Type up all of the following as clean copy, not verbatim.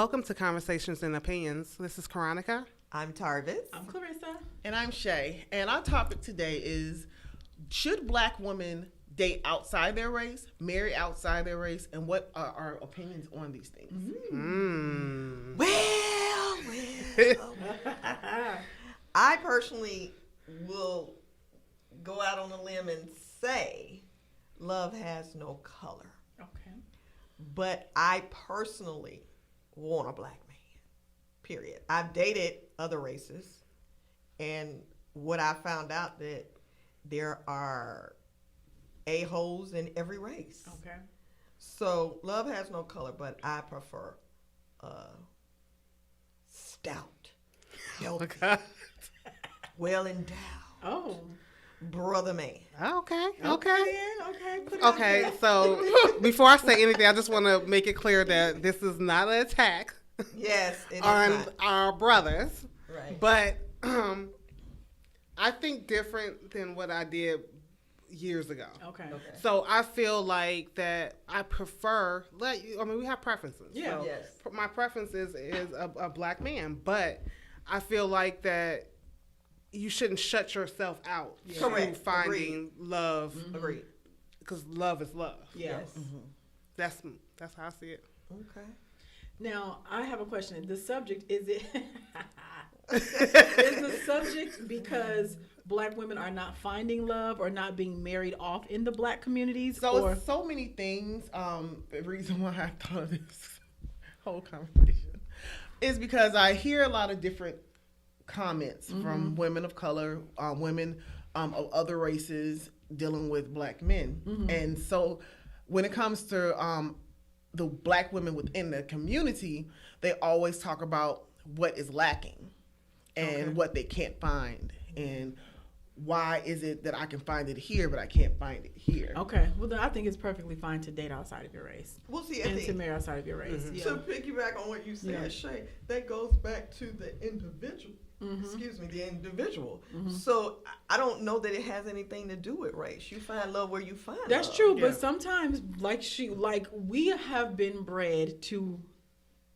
Welcome to Conversations and Opinions. This is Caronica. I'm Tarvis. I'm Clorissa. And I'm Shae. And our topic today is, should black women date outside their race, marry outside their race, and what are our opinions on these things? Well. I personally will go out on a limb and say love has no color. Okay. But I personally want a black man, period. I've dated other races, and what I found out that there are a-holes in every race. Okay. So love has no color, but I prefer stout, healthy, well endowed, brother man. Okay. Okay. So before I say anything, I just want to make it clear that this is not an attack Yes, it is on not. our brothers. Right. But I think different than what I did years ago. Okay. So I feel like that I prefer, we have preferences. Yeah. So Yes. my preference is a black man, but I feel like that you shouldn't shut yourself out to Correct. finding love, Agreed. because love is love. Yeah. Yes. That's how I see it. Okay. Now, I have a question. The subject, is it... is the subject because black women are not finding love or not being married off in the black communities? So or... it's so many things. The reason why I thought of this whole conversation is because I hear a lot of different comments from women of color, women of other races dealing with black men. And so when it comes to the black women within the community, they always talk about what is lacking and what they can't find, and why is it that I can find it here but I can't find it here. Okay. Well, then I think it's perfectly fine to date outside of your race. Well, see, And to marry outside of your race. Yeah. to piggyback on what you said, Yeah. Shae, that goes back to the individual. Excuse me, the individual. So I don't know that it has anything to do with race. You find love where you find That's love. true, Yeah. but sometimes, we have been bred to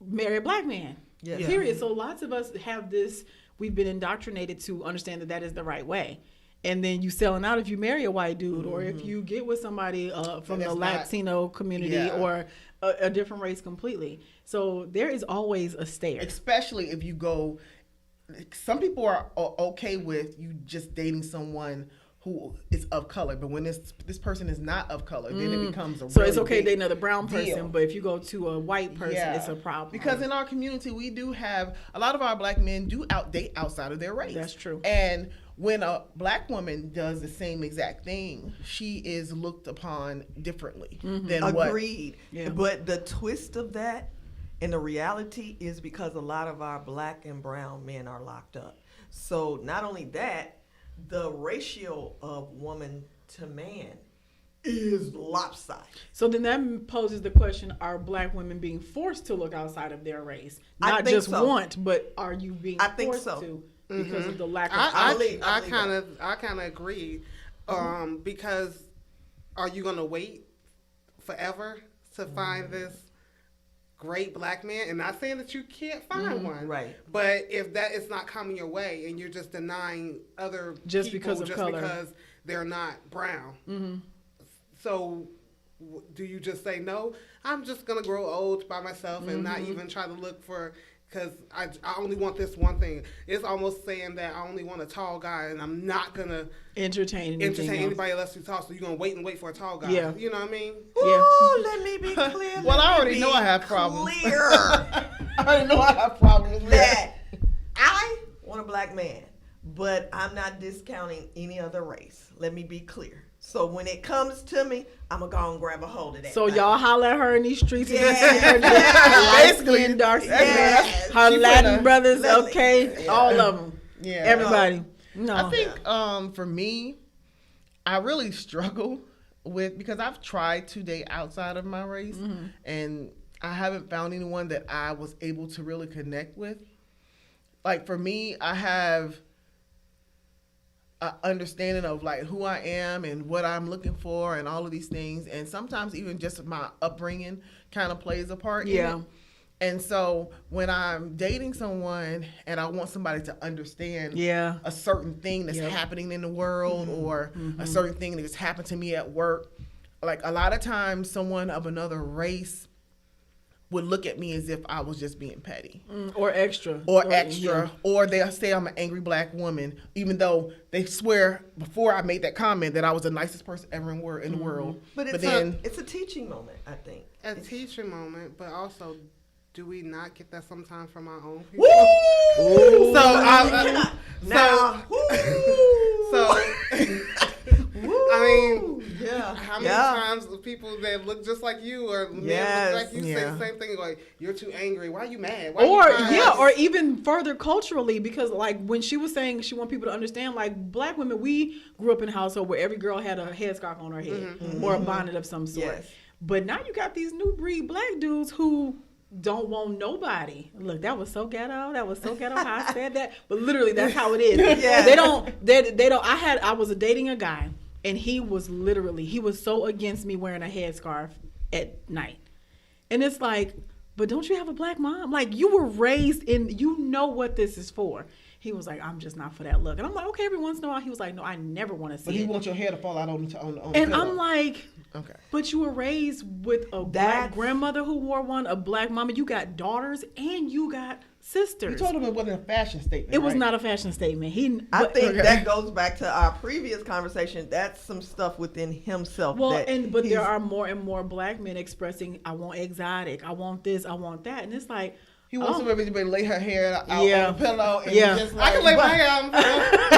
marry a black man. Yes. Yeah. Period. So lots of us have this. We've been indoctrinated to understand that is the right way, and then you selling out if you marry a white dude, or if you get with somebody from the that's not- Latino community, Yeah. or a different race completely. So there is always a stare. Especially if you go, some people are okay with you just dating someone who is of color, but when this person is not of color, then it becomes a So really it's okay big dating another brown person, deal. but if you go to a white person, Yeah. it's a problem. Because in our community, we do have a lot of our black men do date outside of their race. That's true. And when a black woman does the same exact thing, she is looked upon differently than what. Agreed. Yeah. But the twist of that and the reality is because a lot of our black and brown men are locked up. So not only that, the ratio of woman to man is lopsided. So then that poses the question: are black women being forced to look outside of their race? I Not think just so. want, but are you being I think forced so. to because of the lack of I believe kind of agree, because are you gonna wait forever to find this great black man? And not saying that you can't find one, Right. But if that is not coming your way and you're just denying other Just people because of just color. because they're not brown, so do you just say no? I'm just gonna grow old by myself and not even try to look for. Because I only want this one thing. It's almost saying that I only want a tall guy, and I'm not gonna entertain anybody else who's tall. So you're gonna wait for a tall guy. Yeah. You know what I mean? Yeah. Ooh, let me be clear. Well, I let me already be know I have problems. Clear I already know I have problems with that I want a black man, but I'm not discounting any other race. Let me be clear. So when it comes to me, I'm going to go and grab a hold of that. So thing. y'all holler at her in these streets. Yeah. Light skin, dark skin, Yes. her She Latin finna- brothers, Lovely. okay, Yeah. all of them, Yeah. everybody. No, I think for me, I really struggle with, because I've tried to date outside of my race, and I haven't found anyone that I was able to really connect with. Like for me, I have a understanding of like who I am and what I'm looking for and all of these things, and sometimes even just my upbringing kind of plays a part. Yeah. In it. And so when I'm dating someone and I want somebody to understand a certain thing that's happening in the world or a certain thing that's happened to me at work, like a lot of times someone of another race would look at me as if I was just being petty. Or extra. Or they'll say I'm an angry black woman, even though they swear before I made that comment that I was the nicest person ever in the world. But it's a teaching moment, I think. A teaching moment, but also, do we not get that sometimes from our own people? Woo! I mean, how many times the people that look just like you or men look like you say the same thing, like, you're too angry, why are you mad? Or even further culturally, because like when she was saying she want people to understand, like black women, we grew up in a household where every girl had a headscarf on her head or a bonnet of some sort. Yes. But now you got these new breed black dudes who don't want nobody. Look, that was so ghetto. How I said that. But literally that's how it is. They don't I was dating a guy and he was so against me wearing a headscarf at night. And it's like, but don't you have a black mom? Like, you were raised in, you know what this is for. He was like, I'm just not for that look. And I'm like, okay, every once in a while. He was like, no, I never want to see it. But he wants your hair to fall out on the And pillow. I'm like, okay. But you were raised with a black grandmother who wore one, a black mama. You got daughters and you got sisters. You told him it wasn't a fashion statement. It was not a fashion statement. I think that goes back to our previous conversation. That's some stuff within himself. Well, but there are more and more black men expressing, I want exotic, I want this, I want that. And it's like, he wants somebody to lay her hair out on the pillow. And just like, I can lay my hair out on the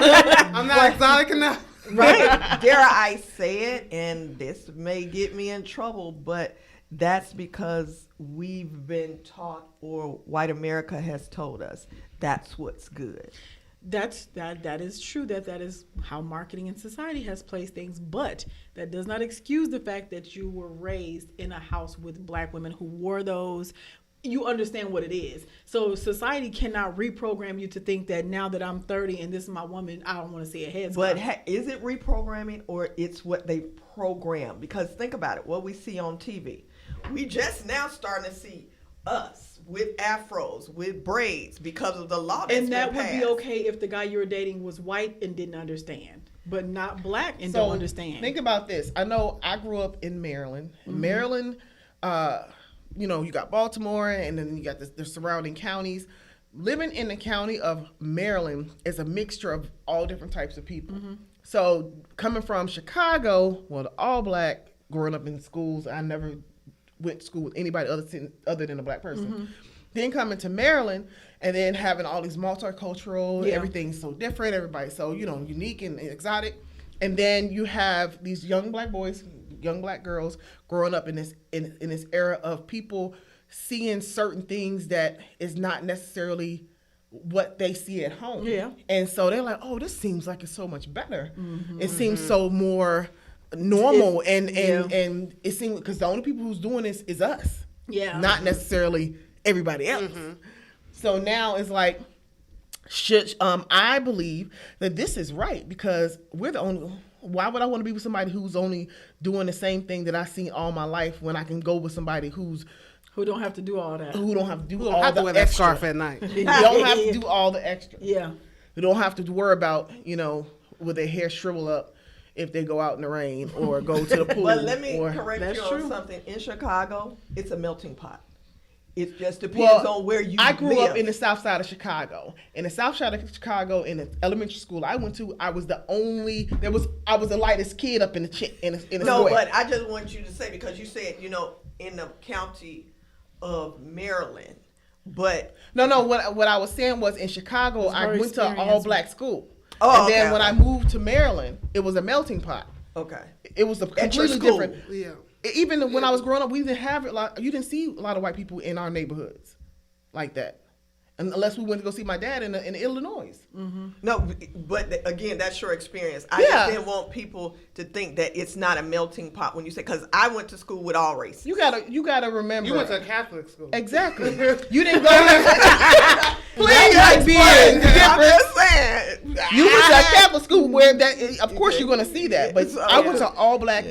pillow. I'm not exotic enough. Right? Dare I say it, and this may get me in trouble, but that's because we've been taught, or white America has told us, that's what's good. That is true. That is how marketing and society has placed things, but that does not excuse the fact that you were raised in a house with black women who wore those. You understand what it is. So society cannot reprogram you to think that now that I'm 30 and this is my woman, I don't want to see a headscarf. But is it reprogramming or it's what they program? Because think about it, what we see on TV. We just now starting to see us with afros, with braids because of the law that's been passed. And that would be okay if the guy you were dating was white and didn't understand, but not black and don't understand. Think about this. I know I grew up in Maryland. Maryland, you got Baltimore, and then you got the surrounding counties. Living in the county of Maryland is a mixture of all different types of people. So coming from Chicago, all black, growing up in schools, I never went to school with anybody other than a black person. Then coming to Maryland, and then having all these multicultural, everything's so different, everybody's so unique and exotic. And then you have these young black boys, young black girls growing up in this era of people seeing certain things that is not necessarily what they see at home. Yeah. And so they're like, oh, this seems like it's so much better. It seems so more normal and it seems, because the only people who's doing this is us. Yeah. Not necessarily everybody else. So now it's like, I believe that this is right, because we're the only. Why would I want to be with somebody who's only doing the same thing that I've seen all my life when I can go with somebody who don't have to do all that. Who don't have to do all the extra. Wear that scarf at night. You don't have to do all the extra. Yeah. You don't have to worry about, with their hair shrivel up if they go out in the rain or go to the pool. But let me correct you on something. In Chicago, it's a melting pot. It just depends on where you live. I grew up in the south side of Chicago. In the south side of Chicago, in the elementary school I went to, I was the lightest kid up in the square. No, but I just want you to say, because you said, in the county of Maryland, but no. What I was saying was, in Chicago, I went to an all black school. And then when I moved to Maryland, it was a melting pot. Okay. It was a completely different. Yeah. Even when I was growing up, we didn't have it. You didn't see a lot of white people in our neighborhoods like that, unless we went to go see my dad in Illinois. No, but again, that's your experience. I just didn't want people to think that it's not a melting pot when you say, because I went to school with all races. You gotta remember. You went to a Catholic school. Exactly. You didn't go. Please explain. I'm just saying. You went to a Catholic school where that. Of course, you're gonna see that. But I went to all black.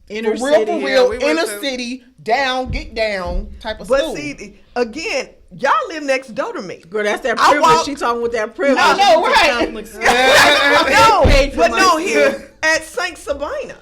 Inner for real, city. for real, we went inner to- city, down, get down type of But school. see, again, y'all live next door to me. Girl, that's that I privilege. walk- She talking with that privilege. I know, She's a right? Catholic school. No, Paid for but my no, school. here at St. Sabina,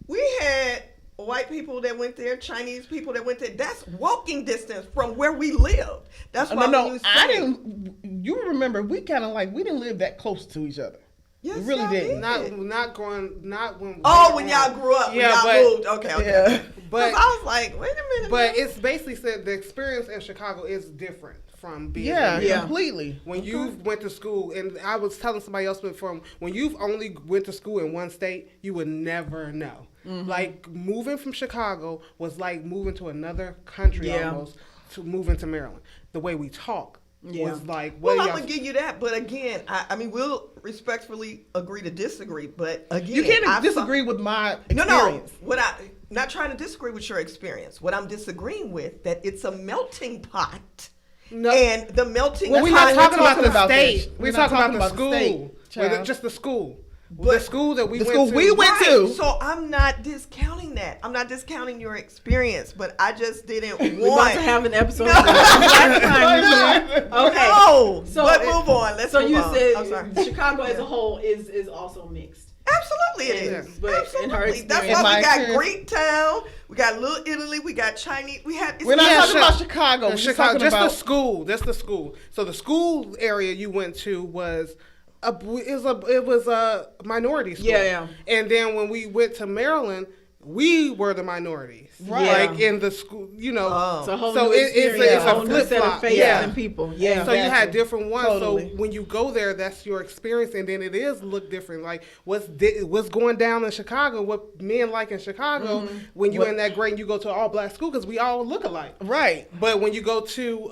we had white people that went there, Chinese people that went there. That's walking distance from where we lived. That's why No, when you I say- didn't. You remember, we kind of like, we didn't live that close to each other. Yes, We really y'all didn't. Not when. Oh, when y'all grew up, when Yeah, y'all but- moved. Okay. Yeah. But 'Cause I was like, wait a minute. but man. it's basically said the experience in Chicago is different from being. Yeah, in- Yeah. completely. When you went to school, and I was telling somebody else before, when you've only went to school in one state, you would never know. Like moving from Chicago was like moving to another country Yeah. almost to moving to Maryland. The way we talk Yeah. was like, Well, what I'm y'all- gonna give you that, but again, I mean, we'll respectfully agree to disagree. But again, You can't I disagree with my No, experience. no. What I not trying to disagree with your experience. What I'm disagreeing with that it's a melting pot, No. and the melting. Well, we're pot- not talking about the about state. this. We're talking about the the school. state, With child. just the school. The But- school that we The went school to. we went Right. to. So I'm not discounting that. I'm not discounting your experience, but I just didn't We're about want. to have an episode. No. of Black crime here. Okay. No. So but move on. Let's So move you on. I'm sorry. said Chicago as a whole is also mixed. Absolutely, it Yes, is. but in her Absolutely. That's experience- why In we my got experience- Greek Town, we got Little Italy, we got Chinese. We have. We're not Yeah, talking sure. about Chicago. We're just Chicago, talking just about the school. Just the school. So the school area you went to was it was a minority school. Yeah. And then when we went to Maryland, we were the minorities. Right. Like in the school, you know. Oh. It's a whole So new it's experience, a whole new flip set of flop. faces Yeah. and people. Yeah. So you had Exactly. different ones. Totally. So when you go there, that's your experience, and then it is look different. Like what's going down in Chicago, what men like in Chicago when you're in that grade and you go to an all black school because we all look alike. right. But when you go to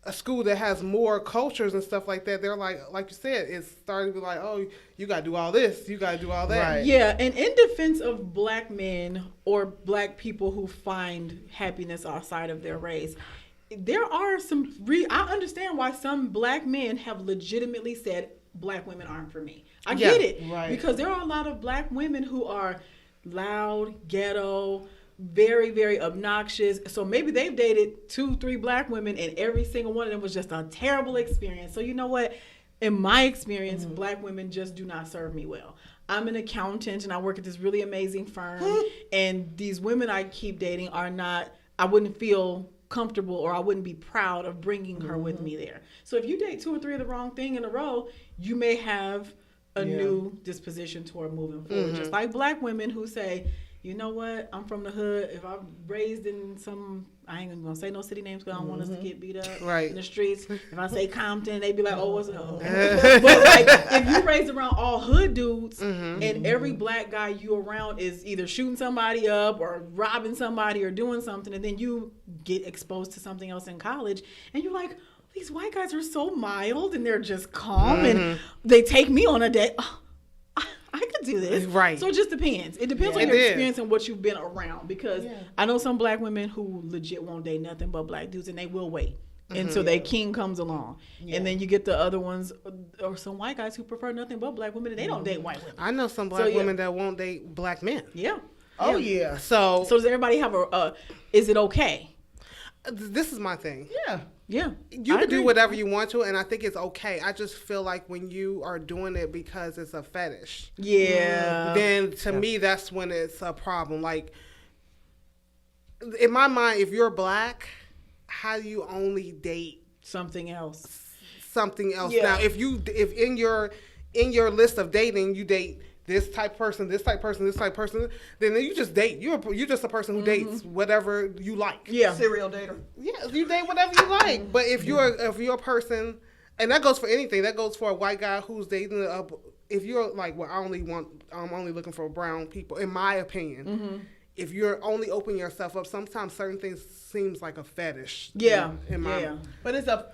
a school that has more cultures and stuff like that, they're like you said, it's starting to be like, oh, you got to do all this, you got to do all that. Right. Yeah, and in defense of black men or black people who find happiness outside of their race, there are some. I understand why some black men have legitimately said black women aren't for me. I get it, right. because there are a lot of black women who are loud, ghetto, very, very obnoxious. So maybe they've dated 2-3 black women, and every single one of them was just a terrible experience. So you know what? In my experience, black women just do not serve me well. I'm an accountant and I work at this really amazing firm, and these women I keep dating are not, I wouldn't feel comfortable or I wouldn't be proud of bringing her with me there. So if you date 2 or 3 of the wrong thing in a row, you may have a new disposition toward moving forward. Just like black women who say, you know what, I'm from the hood. If I'm raised in some, I ain't gonna say no city names because I don't want us to get beat up Right. in the streets. If I say Compton, they be like, oh, what's up? But like, if you raised around all hood dudes and every black guy you around is either shooting somebody up or robbing somebody or doing something, and then you get exposed to something else in college, and you're like, these white guys are so mild and they're just calm and they take me on a date. Oh, I could do this. Right. So it just depends. It depends on It your is. experience and what you've been around. Because Yeah. I know some black women who legit won't date nothing but black dudes, and they will wait until their king comes along. And then you get the other ones, or some white guys who prefer nothing but black women, and they don't date white women. I know some black So, yeah. women that won't date black men. Yeah. Oh yeah. So, So does everybody have is it okay? this is my thing. Yeah. Yeah. You I can do agree. whatever you want to, and I think it's okay. I just feel like when you are doing it because it's a fetish, Yeah. then to me that's when it's a problem. Like in my mind, if you're black, how do you only date Something else. something else? Yeah. Now, if in your list of dating you date this type person, this type person, this type person, then you just date. You're just a person who dates whatever you like. Yeah. Serial dater. Yeah, you date whatever you like. But if you're a person, and that goes for anything. That goes for a white guy who's dating if you're like, well, I'm only looking for brown people. In my opinion, if you're only opening yourself up, sometimes certain things seems like a fetish. Yeah. In my Yeah. But is a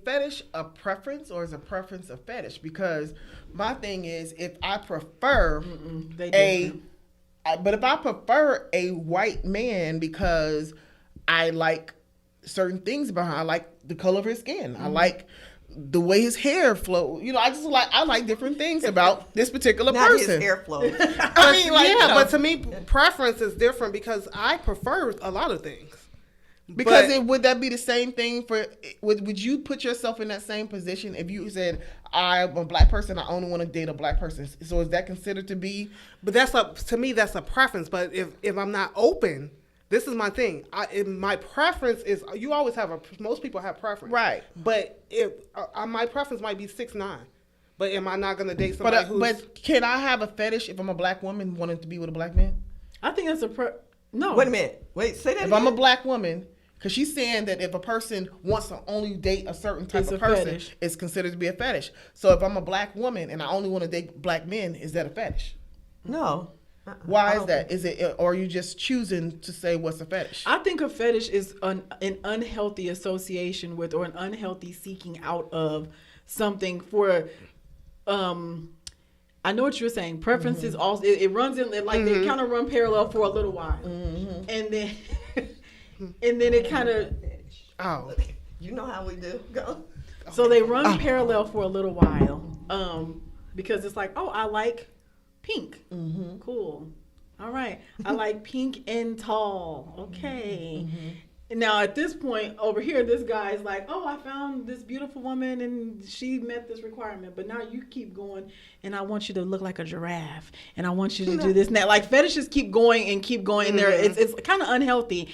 fetish a preference or is a preference a fetish? Because my thing is, if I prefer They but if I prefer a white man because I like certain things about him, I like the color of his skin, I like the way his hair flow. You know, I like different things about this particular Not person. his hair flow. I mean, like, yeah, you know, but to me, preference is different because I prefer a lot of things. because But- would that be the same thing for? Would you put yourself in that same position if you said, I'm a black person, I only want to date a black person? So is that considered to be? But to me, that's a preference. But if I'm not open, this is my thing. My preference is, you always have most people have preference. Right. But if my preference might be 6'9", but am I not going to date somebody who's... But can I have a fetish if I'm a black woman wanting to be with a black man? I think that's no. Wait a minute. Wait, say that If again. I'm a black woman, because she's saying that if a person wants to only date a certain type It's of a person, fetish. it's considered to be a fetish. So if I'm a black woman and I only want to date black men, is that a fetish? No. Why is that? Is it, or are you just choosing to say what's a fetish? I think a fetish is an unhealthy association with, or an unhealthy seeking out of something for. I know what you're saying. Preferences also it runs in like they kind of run parallel for a little while, and then it kind of. Oh. You know how we do. Go. So they run parallel for a little while, because it's like, oh, I like pink. Cool. All right. I like pink and tall. Okay. And now at this point over here, this guy is like, oh, I found this beautiful woman and she met this requirement. But now you keep going and I want you to look like a giraffe and I want you to do this and that. Like fetishes keep going and keep going. And it's kind of unhealthy.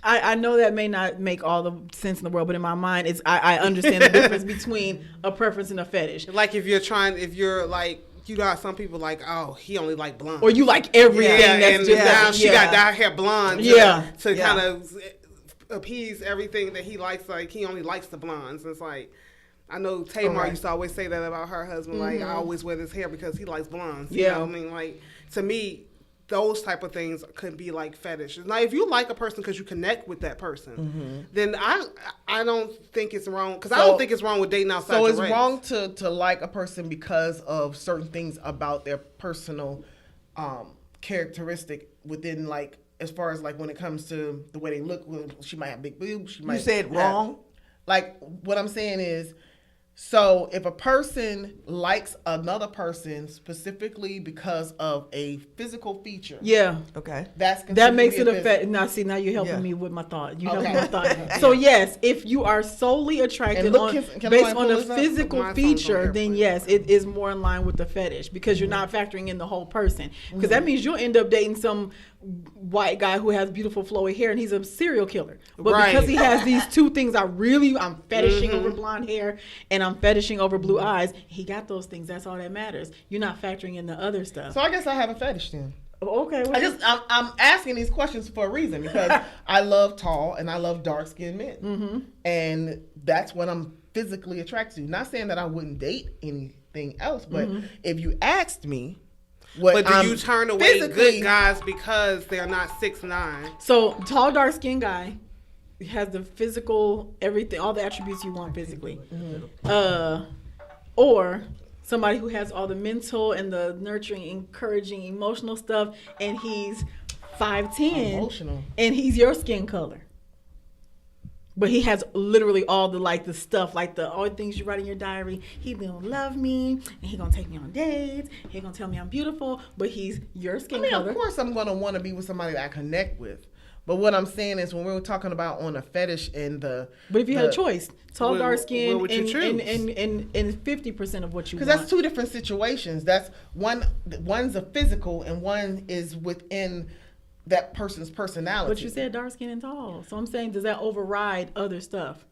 I know that may not make all the sense in the world, but in my mind, I understand the difference between a preference and a fetish. Like if you're like, you got some people like, oh, he only like blonde. Or you like everything that's just now she got dyed hair blonde to kind of appease everything that he likes. Like he only likes the blondes. It's like, I know Tamar used to always say that about her husband. Like I always wear this hair because he likes blondes. You know what I mean? Like to me, those type of things could be like fetishes. Now, if you like a person because you connect with that person, then I don't think it's wrong. Because I don't think it's wrong with dating outside. So it's race. wrong to like a person because of certain things about their personal characteristic within, like, as far as like when it comes to the way they look. She might have big boobs. She might. You said wrong. Like what I'm saying is, so if a person likes another person specifically because of a physical feature, Okay. that makes it a fetish. Now you're helping me with my thought. You helping my thought. So yes, if you are solely attracted based on a physical feature, then yes, it is more in line with the fetish because you're not factoring in the whole person. Because that means you'll end up dating some white guy who has beautiful flowy hair and he's a serial killer. But because he has these two things, I'm fetishing over blonde hair and I'm fetishing over blue eyes. He got those things. That's all that matters. You're not factoring in the other stuff. So I guess I have a fetish then. Okay. I'm asking these questions for a reason because I love tall and I love dark skinned men, and that's what I'm physically attracted to. Not saying that I wouldn't date anything else, but if you asked me. But do you turn away good guys because they're not 6'9"? So tall, dark skinned guy has the physical, everything, all the attributes you want physically. Or somebody who has all the mental and the nurturing, encouraging, emotional stuff, and he's 5'10", and he's your skin color. But he has literally all the stuff, all the things you write in your diary. He gonna love me, and he gonna take me on dates. He gonna tell me I'm beautiful, but he's your skin color. Of course, I'm gonna want to be with somebody that I connect with. But what I'm saying is, when we were talking about on a fetish and the, but if you had a choice, tall, dark skin, what would you choose? and 50% of what you want. Because that's two different situations. That's one's a physical, and one is within that person's personality. But you said dark skin and tall. So I'm saying, does that override other stuff?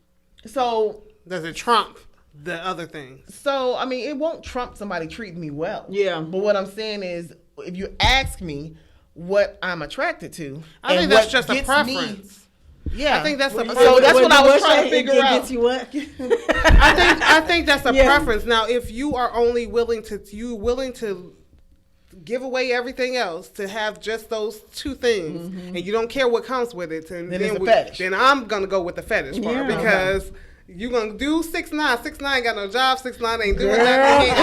So does it trump the other things? So I mean, it won't trump somebody treating me well. Yeah. But what I'm saying is, if you ask me what I'm attracted to, I think that's just a preference. Yeah, I think that's so that's what I was trying to figure out. Gets you what? I think that's a preference. Now, if you are only willing to give away everything else to have just those two things, and you don't care what comes with it, and then it's a fetish. Then I'm gonna go with the fetish part because you gonna do 6'9". 6'9" ain't got no job. 6'9" ain't doing nothing.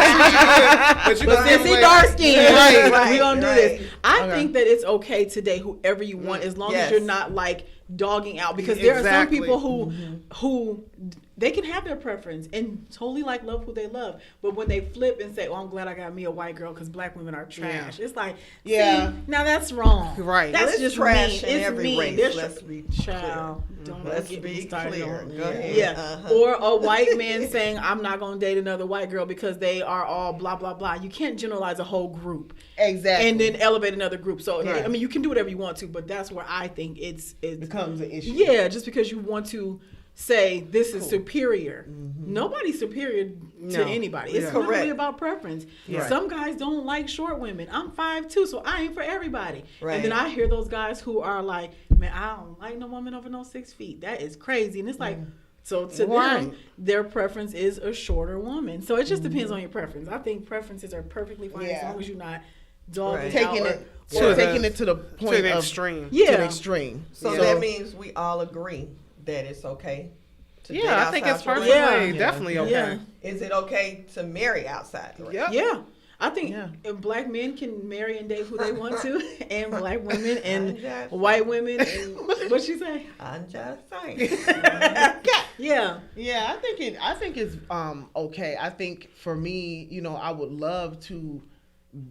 But you gonna since he dark skin, right? We gonna do this. I think that it's okay to date whoever you want as long as you're not like dogging out, because there are some Exactly. people who they can have their preference and totally like love who they love, but when they flip and say, "Oh, I'm glad I got me a white girl because black women are trash," it's like, Yeah. see, now that's wrong. Right. That's It's just trash mean. in It's every mean. race. There's Let's be child. Don't Let's get me be started clear. on- Go ahead. Yeah. Uh-huh. Or a white man saying, "I'm not going to date another white girl because they are all blah, blah, blah." You can't generalize a whole group Exactly. and then elevate another group. So, Right. I mean, you can do whatever you want to, but that's where I think it becomes an issue. Yeah, just because you want to say this is superior. Nobody's superior to No. anybody. It's Yeah. literally Correct. about preference. Right. Some guys don't like short women. I'm 5'2", so I ain't for everybody. Right. And then I hear those guys who are like, "Man, I don't like no woman over no 6 feet. That is crazy." And it's like, so to Right. them, their preference is a shorter woman. So it just depends on your preference. I think preferences are perfectly fine as Yeah. long as you're not dogging Right. out. taking or- it To taking the- it to the point to the of extreme. Yeah. to the extreme. So Yeah. that means we all agree that it's okay to date Yeah, I think it's outside your perfectly, race. Yeah. definitely okay. Yeah. Is it okay to marry outside the race? Yep. Yeah. I think Yeah. if black men can marry and date who they want to, and black women and Just- white women and what she say? I'm just saying. Yeah. Yeah, I think it's okay. I think for me, I would love to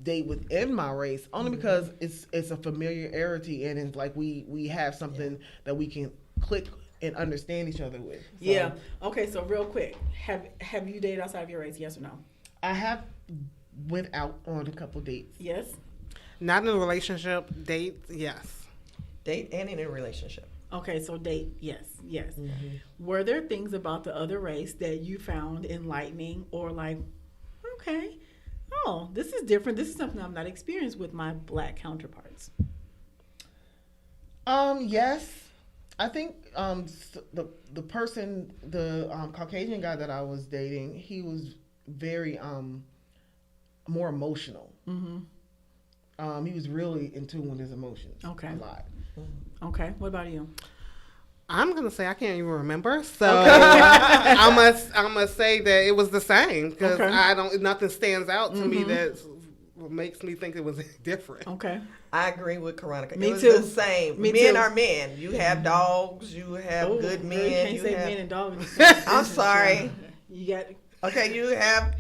date within my race only because it's a familiarity and it's like we have something that we can click and understand each other with. So, Yeah. Okay, so real quick. Have you dated outside of your race, yes or no? I have went out on a couple dates. Yes. Not in a relationship, date, yes. Date and in a relationship. Okay, so date, yes. Mm-hmm. Were there things about the other race that you found enlightening or like, okay, oh, this is different. This is something I'm not experienced with my black counterparts. Yes. I think the person, the Caucasian guy that I was dating, he was very more emotional. Mm-hmm. He was really in tune with his emotions. Okay. A lot. Okay, what about you? I'm gonna say I can't even remember, so I must say that it was the same because Okay. nothing stands out to me that makes me think it was different. Okay. I agree with Caronica. Me it was too. the same. Me Men too. are men. You have dogs. You have Oh, good girl, men. you can't say have, men and dogs. I'm sorry. You got Okay, you have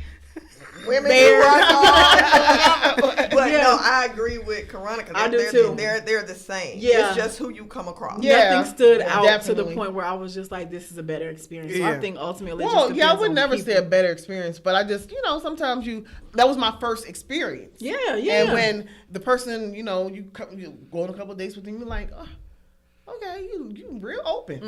women Bears. who are dogs. But Yeah. no, I agree with Caronica. I do they're, too. They're the same. Yeah. It's just who you come across. Yeah. Nothing stood out to definitely. the point where I was just like, this is a better experience. So I Yeah. think ultimately, it Well, just yeah, I depends would on never people. say a better experience, but I just, sometimes that was my first experience. Yeah, yeah. And when the person, you go on a couple of dates with them, you're like, oh, okay, you real open.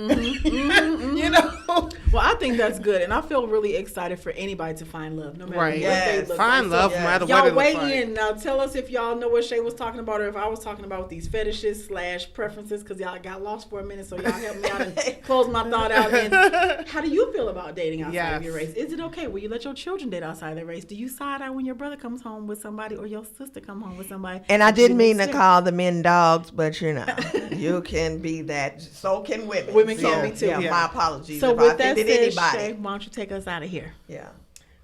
Well, I think that's good, and I feel really excited for anybody to find love, no matter Right. what Yes. they look Find like. love So, no matter what y'all it weigh looks like. in now. Tell us if y'all know what Shae was talking about, or if I was talking about with these fetishes / preferences, because y'all got lost for a minute. So y'all help me out and close my thought out. And how do you feel about dating outside of your Yes. race? Is it okay? Will you let your children date outside their race? Do you side eye when your brother comes home with somebody or your sister come home with somebody? And I didn't mean to Sick? call the men dogs, but you can be that. So can women. Women So, can be too. Yeah, Yeah. my apologies So if with I that offended said, anybody. Shae, why don't you take us out of here? Yeah.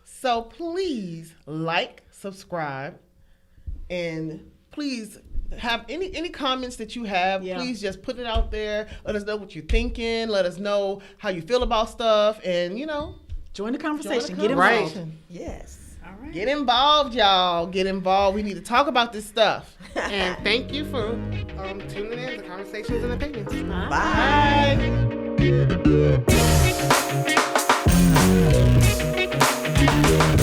So please like, subscribe, and please have any comments that you have. Yeah. Please just put it out there. Let us know what you're thinking. Let us know how you feel about stuff, and Join the conversation. Join the Get Right. involved. Yes. All right. get involved, y'all. Get involved. We need to talk about this stuff. And thank you for tuning in to Conversations and Opinions. Bye. Bye.